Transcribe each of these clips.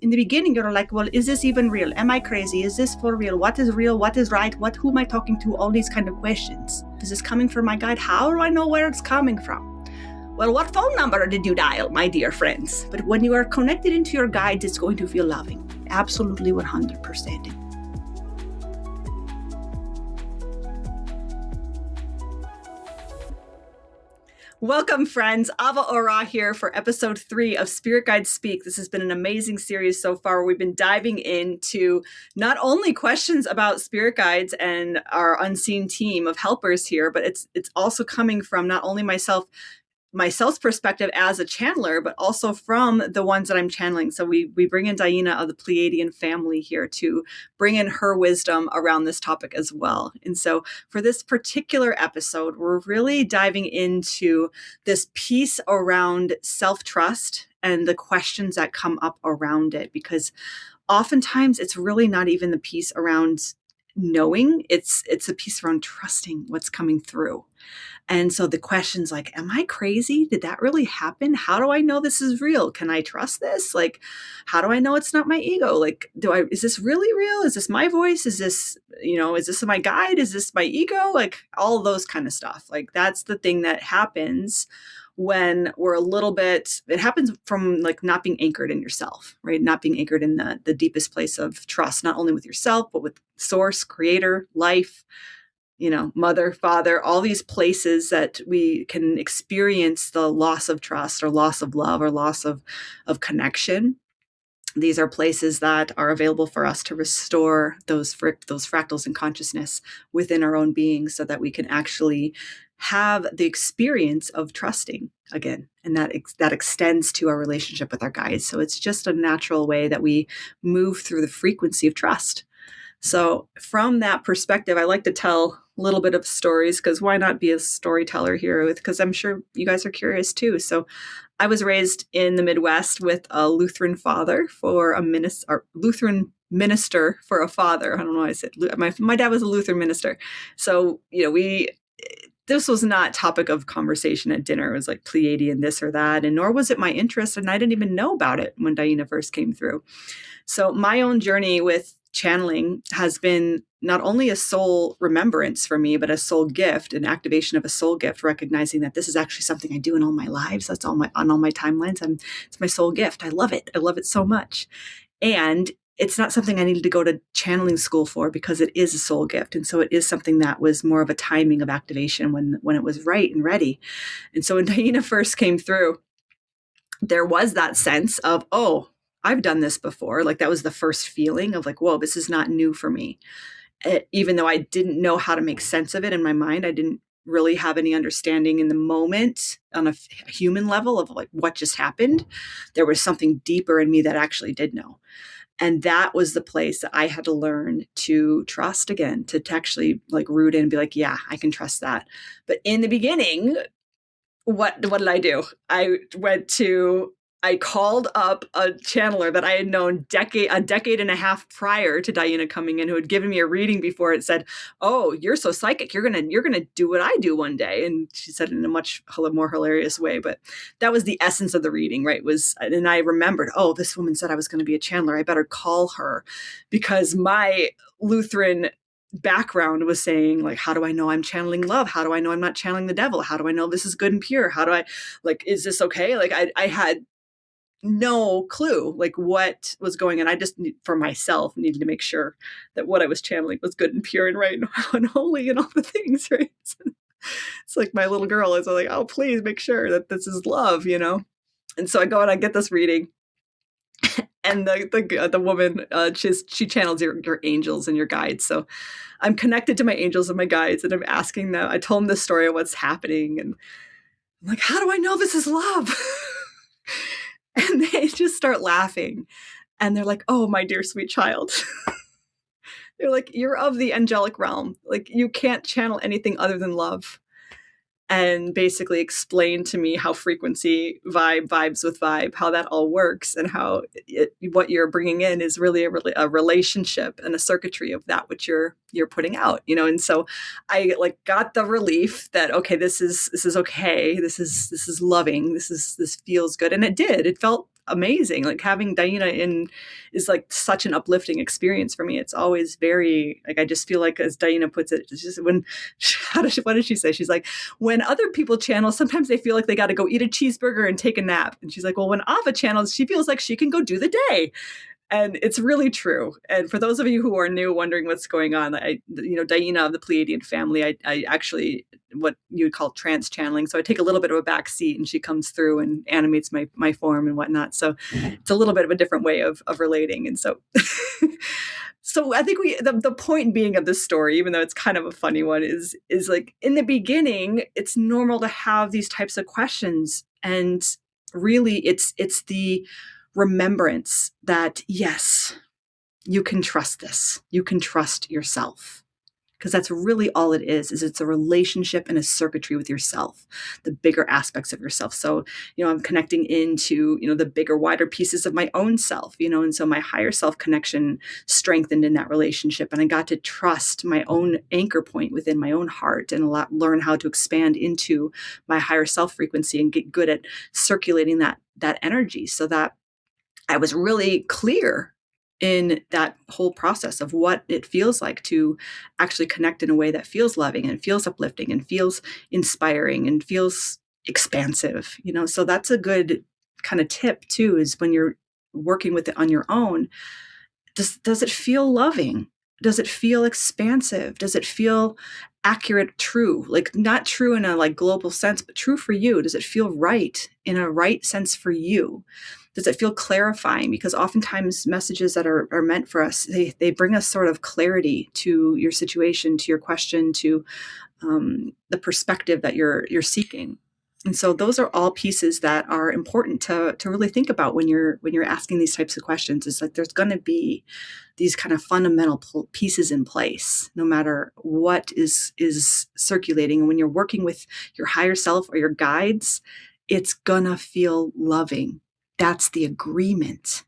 In the beginning, you're like, well, is this even real? Am I crazy? Is this for real? What is real? What is right? Who am I talking to? All these kind of questions. Is this coming from my guide? How do I know where it's coming from? Well, what phone number did you dial, my dear friends? But when you are connected into your guides, it's going to feel loving. Absolutely 100%. Welcome, friends. Ava Orah here for episode 3 of Spirit Guides Speak. This has been an amazing series so far. We've been diving into not only questions about spirit guides and our unseen team of helpers here, but it's also coming from not only myself's perspective as a channeler, but also from the ones that I'm channeling. So we bring in DiYeena of the Pleiadian Family here to bring in her wisdom around this topic as well. And so for this particular episode, we're really diving into this piece around self-trust and the questions that come up around it, because oftentimes it's really not even the piece around knowing, it's a piece around trusting what's coming through. And so the questions like, am I crazy? Did that really happen? How do I know this is real? Can I trust this? Like, how do I know it's not my ego? Like, is this really real? Is this my voice? Is this my guide? Is this my ego? Like all those kind of stuff. Like that's the thing that happens when we're it happens from like not being anchored in yourself, right? Not being anchored in the deepest place of trust, not only with yourself, but with source, creator, life, mother, father, all these places that we can experience the loss of trust or loss of love or loss of connection. These are places that are available for us to restore those fractals in consciousness within our own being so that we can actually have the experience of trusting again. And that extends to our relationship with our guides. So it's just a natural way that we move through the frequency of trust. So from that perspective, I like to tell a little bit of stories, because why not be a storyteller here? Because I'm sure you guys are curious too. So I was raised in the Midwest with a Lutheran father Lutheran minister for a father. I don't know why I said my dad was a Lutheran minister. So, this was not topic of conversation at dinner. It was like Pleiadian this or that, and nor was it my interest. And I didn't even know about it when DiYeena first came through. So my own journey with channeling has been not only a soul remembrance for me, but a soul gift, an activation of a soul gift, recognizing that this is actually something I do in all my lives. That's on all my timelines. It's my soul gift. I love it. I love it so much. And it's not something I needed to go to channeling school for, because it is a soul gift. And so it is something that was more of a timing of activation when it was right and ready. And so when DiYeena first came through, there was that sense of, oh, I've done this before. Like that was the first feeling of like, whoa, this is not new for me. Even though I didn't know how to make sense of it in my mind, I didn't really have any understanding in the moment on a human level of like what just happened. There was something deeper in me that actually did know. And that was the place that I had to learn to trust again, to actually like root in and be like, yeah, I can trust that. But in the beginning, what did I do? I called up a channeler that I had known a decade and a half prior to DiYeena coming in, who had given me a reading before. It said, "Oh, you're so psychic. You're gonna do what I do one day." And she said it in a much more hilarious way, but that was the essence of the reading, right? And I remembered, oh, this woman said I was going to be a channeler. I better call her, because my Lutheran background was saying like, how do I know I'm channeling love? How do I know I'm not channeling the devil? How do I know this is good and pure? How do I is this okay? Like I had no clue like what was going on. I just for myself needed to make sure that what I was channeling was good and pure and right and holy and all the things, right? It's like my little girl is like, oh, please make sure that this is love, And so I go and I get this reading. And the woman, she channels your angels and your guides. So I'm connected to my angels and my guides, and I'm asking them. I told them the story of what's happening, and I'm like, how do I know this is love? And they just start laughing, and they're like, oh, my dear sweet child. They're like, you're of the angelic realm. Like you can't channel anything other than love. And basically explain to me how frequency vibes with vibe, how that all works, and how what you're bringing in is really a relationship and a circuitry of that which you're putting out, And so I like got the relief that, okay, this is okay. This is loving. This feels good. And it did. It felt amazing. Like having DiYeena in is like such an uplifting experience for me. It's always very like, I just feel like, as DiYeena puts it, it's just when, what did she say? She's like, when other people channel, sometimes they feel like they got to go eat a cheeseburger and take a nap. And she's like, well, when Ava channels, she feels like she can go do the day. And it's really true. And for those of you who are new, wondering what's going on, DiYeena of the Pleiadian Family, I actually, what you would call trance channeling. So I take a little bit of a back seat and she comes through and animates my form and whatnot. So it's a little bit of a different way of relating. And so, so I think the point being of this story, even though it's kind of a funny one, is like in the beginning, it's normal to have these types of questions. And really it's the remembrance that, yes, you can trust this. You can trust yourself. Because that's really all it is it's a relationship and a circuitry with yourself, the bigger aspects of yourself. So, I'm connecting into, the bigger, wider pieces of my own self, and so my higher self connection strengthened in that relationship. And I got to trust my own anchor point within my own heart and learn how to expand into my higher self frequency and get good at circulating that energy, so that I was really clear in that whole process of what it feels like to actually connect in a way that feels loving and feels uplifting and feels inspiring and feels expansive, so that's a good kind of tip too, is when you're working with it on your own, does it feel loving? Does it feel expansive? Does it feel accurate, true? Like not true in a like global sense, but true for you. Does it feel right in a right sense for you? Does it feel clarifying? Because oftentimes messages that are meant for us, they bring us sort of clarity to your situation, to your question, to the perspective that you're seeking. And so those are all pieces that are important to really think about when you're asking these types of questions. Is like there's going to be these kind of fundamental pieces in place, no matter what is circulating. And when you're working with your higher self or your guides, it's gonna feel loving. That's the agreement.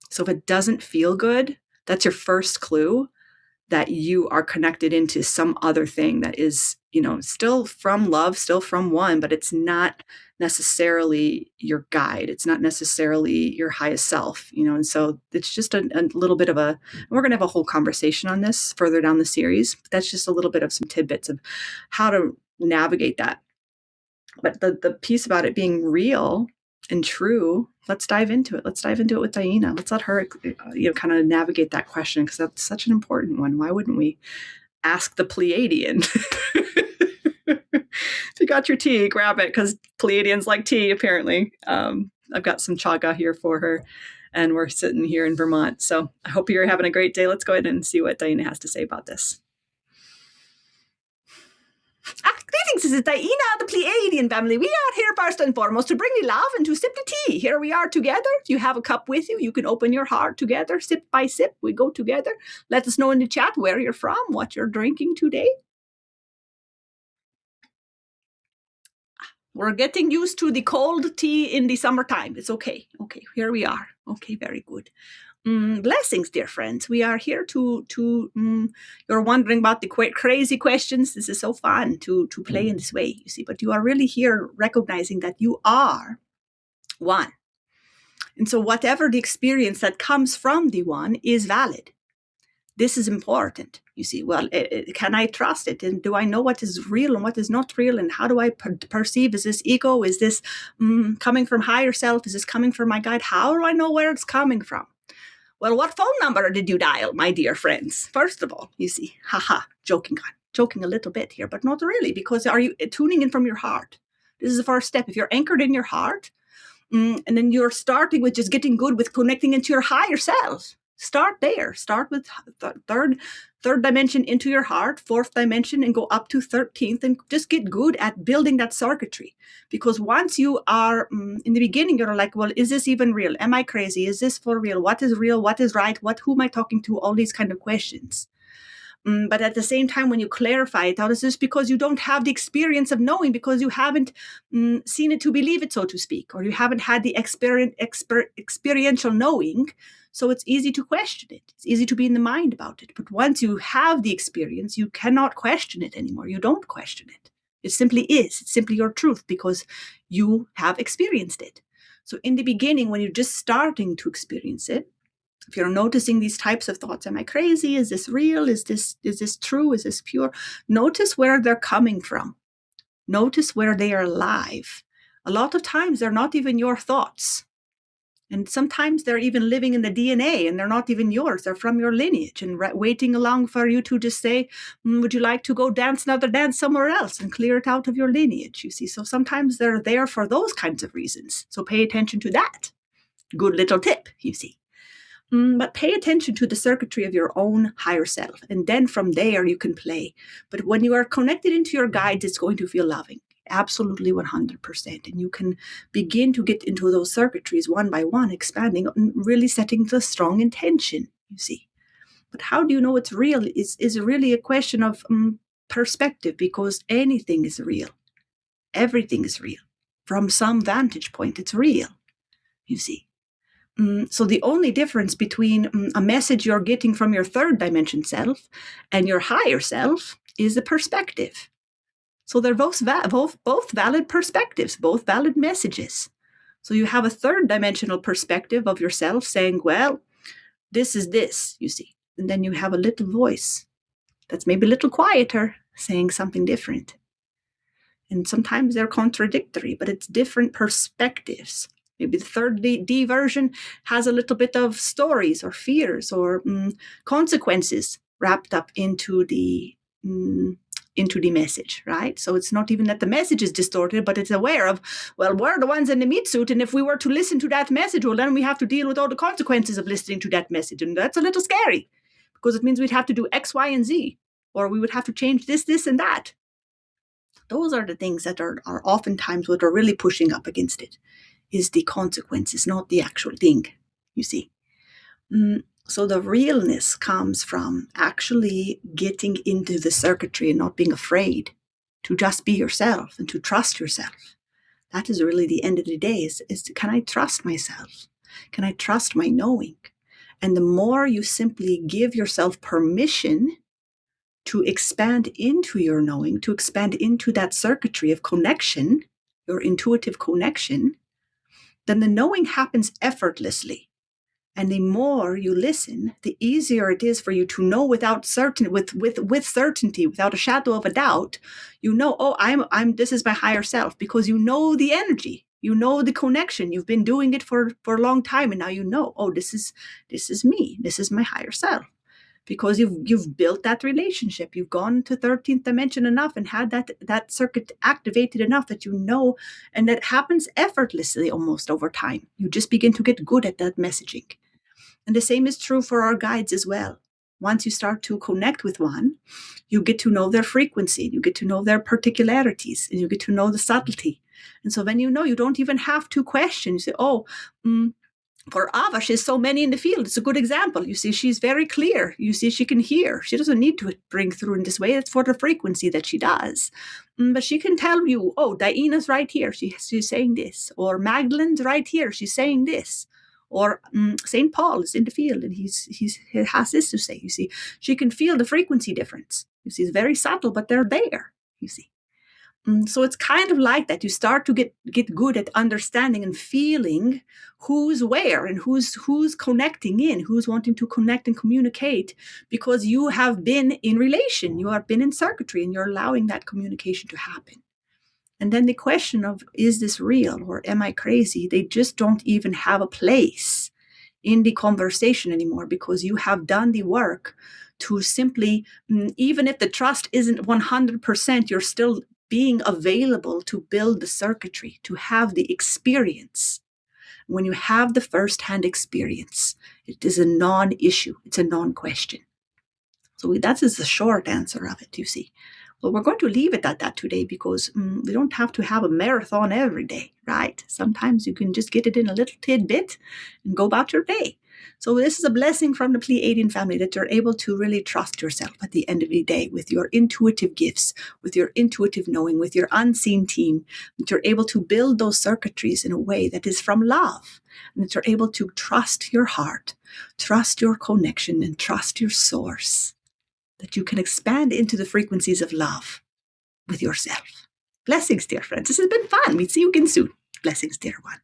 So if it doesn't feel good, that's your first clue that you are connected into some other thing that is, still from love, still from one, but it's not necessarily your guide. It's not necessarily your highest self, and so it's just a little bit of and we're going to have a whole conversation on this further down the series, but that's just a little bit of some tidbits of how to navigate that. But the piece about it being real and true, let's dive into it. Let's dive into it with DiYeena. Let's let her, kind of navigate that question, because that's such an important one. Why wouldn't we ask the Pleiadian? If you got your tea, grab it, because Pleiadians like tea, apparently. I've got some chaga here for her, and we're sitting here in Vermont. So I hope you're having a great day. Let's go ahead and see what DiYeena has to say about this. Greetings, this is DiYeena of the Pleiadian Family. We are here first and foremost to bring you love and to sip the tea. Here we are together. You have a cup with you. You can open your heart together, sip by sip. We go together. Let us know in the chat where you're from, what you're drinking today. We're getting used to the cold tea in the summertime. It's okay. Okay, here we are. Okay, very good. Blessings, dear friends. We are here to you're wondering about the crazy questions. This is so fun to play in this way, you see. But you are really here recognizing that you are one. And so whatever the experience that comes from the one is valid. This is important. You see, well, can I trust it? And do I know what is real and what is not real? And how do I perceive? Is this ego? Is this coming from higher self? Is this coming from my guide? How do I know where it's coming from? Well, what phone number did you dial, my dear friends? First of all, you see, joking a little bit here, but not really, because are you tuning in from your heart? This is the first step. If you're anchored in your heart, and then you're starting with just getting good with connecting into your higher self. Start there. Start with third dimension into your heart, fourth dimension, and go up to 13th, and just get good at building that circuitry. Because once you are in the beginning, you're like, well, is this even real? Am I crazy? Is this for real? What is real? What is right? Who am I talking to? All these kind of questions. But at the same time, when you clarify it out, it's just because you don't have the experience of knowing, because you haven't seen it to believe it, so to speak, or you haven't had the experiential knowing. So it's easy to question it. It's easy to be in the mind about it. But once you have the experience, you cannot question it anymore. You don't question it. It simply is. It's simply your truth, because you have experienced it. So in the beginning, when you're just starting to experience it, if you're noticing these types of thoughts, am I crazy? Is this real? Is this true? Is this pure? Notice where they're coming from. Notice where they are alive. A lot of times they're not even your thoughts. And sometimes they're even living in the DNA and they're not even yours. They're from your lineage and waiting along for you to just say, would you like to go dance another dance somewhere else and clear it out of your lineage, you see? So sometimes they're there for those kinds of reasons. So pay attention to that. Good little tip, you see. But pay attention to the circuitry of your own higher self. And then from there you can play. But when you are connected into your guides, it's going to feel loving. Absolutely 100%. And you can begin to get into those circuitries one by one, expanding and really setting the strong intention, you see. But how do you know it's real is really a question of perspective, because anything is real. Everything is real. From some vantage point, it's real, you see. So the only difference between a message you're getting from your third dimension self and your higher self is the perspective. So they're both valid perspectives, both valid messages. So you have a third dimensional perspective of yourself saying, well, this is this, you see. And then you have a little voice that's maybe a little quieter saying something different. And sometimes they're contradictory, but it's different perspectives. Maybe the third D version has a little bit of stories or fears or consequences wrapped up into the message, right? So it's not even that the message is distorted, but it's aware of, well, we're the ones in the meat suit, and if we were to listen to that message, well, then we have to deal with all the consequences of listening to that message, and that's a little scary, because it means we'd have to do X, Y, and Z, or we would have to change this, and that. Those are the things that are oftentimes what are really pushing up against it, is the consequences, not the actual thing, you see. So the realness comes from actually getting into the circuitry and not being afraid to just be yourself and to trust yourself. That is really the end of the day, is can I trust myself? Can I trust my knowing? And the more you simply give yourself permission to expand into your knowing, to expand into that circuitry of connection, your intuitive connection, then the knowing happens effortlessly. And the more you listen, the easier it is for you to know without certainty, with certainty, without a shadow of a doubt. You know, oh, I'm this is my higher self, because you know the energy, you know the connection. You've been doing it for a long time, and now you know, oh, this is me, this is my higher self. Because you've built that relationship. You've gone to 13th dimension enough and had that circuit activated enough that you know, and that happens effortlessly almost over time. You just begin to get good at that messaging. And the same is true for our guides as well. Once you start to connect with one, you get to know their frequency, you get to know their particularities, and you get to know the subtlety. And so then you know, you don't even have to question. You say, oh, for Ava, she's so many in the field. It's a good example. You see, she's very clear. You see, she can hear. She doesn't need to bring through in this way. It's for the frequency that she does. But she can tell you, oh, DiYeena's right here. She's saying this. Or Magdalene's right here. She's saying this. Or St. Paul is in the field and he has this to say. You see, she can feel the frequency difference. You see, it's very subtle, but they're there. You see. So it's kind of like that. You start to get good at understanding and feeling who's where and who's connecting in, who's wanting to connect and communicate, because you have been in relation, you have been in circuitry, and you're allowing that communication to happen. And then the question of, is this real or am I crazy? They just don't even have a place in the conversation anymore, because you have done the work to simply, even if the trust isn't 100%, you're still being available to build the circuitry, to have the experience. When you have the first-hand experience, it is a non-issue. It's a non-question. So that is the short answer of it, you see. Well, we're going to leave it at that today, because we don't have to have a marathon every day, right? Sometimes you can just get it in a little tidbit and go about your day. So this is a blessing from the Pleiadian family, that you're able to really trust yourself at the end of the day with your intuitive gifts, with your intuitive knowing, with your unseen team, that you're able to build those circuitries in a way that is from love, and that you're able to trust your heart, trust your connection, and trust your source, that you can expand into the frequencies of love with yourself. Blessings, dear friends. This has been fun. We'll see you again soon. Blessings, dear one.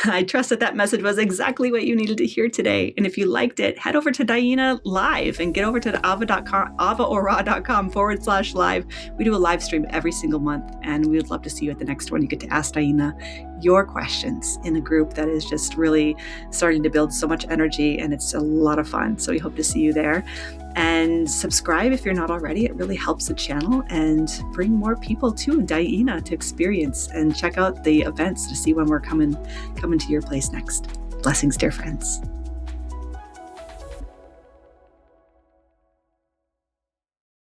I trust that message was exactly what you needed to hear today. And if you liked it, head over to DiYeena Live and get over to avaorah.com/live. We do a live stream every single month, and we would love to see you at the next one. You get to ask DiYeena your questions in a group that is just really starting to build so much energy, and it's a lot of fun. So we hope to see you there. And subscribe if you're not already. It really helps the channel and bring more people to DiYeena to experience, and check out the events to see when we're coming to your place next. Blessings, dear friends.